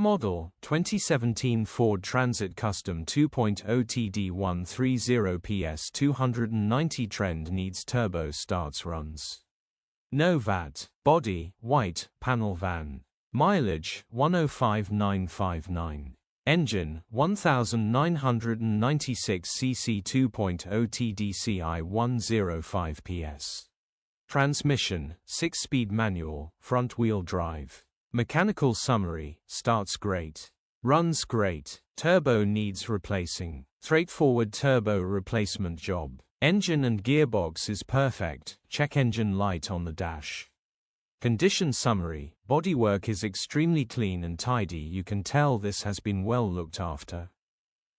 Model, 2017 Ford Transit Custom 2.0 TD130 PS 290 Trend needs turbo starts runs. No VAT. Body, white, panel van. Mileage, 105,959. Engine, 1996 cc 2.0 TDCI 105 PS. Transmission, 6-speed manual, front-wheel drive. Mechanical summary, starts great. Runs great. Turbo needs replacing. Straightforward turbo replacement job. Engine and gearbox is perfect. Check engine light on the dash. Condition summary, bodywork is extremely clean and tidy. You can tell this has been well looked after.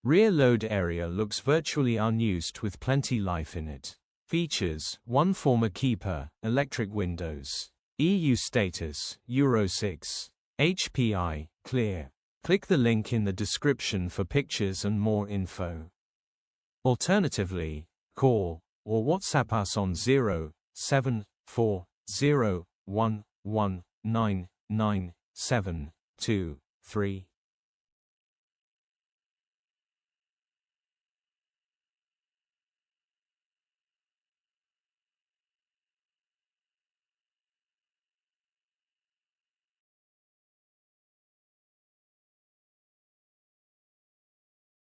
Rear load area looks virtually unused with plenty life in it. Features, 1 former keeper, electric windows. EU status, Euro 6. HPI, clear. Click the link in the description for pictures and more info. Alternatively, call or WhatsApp us on 07401199723.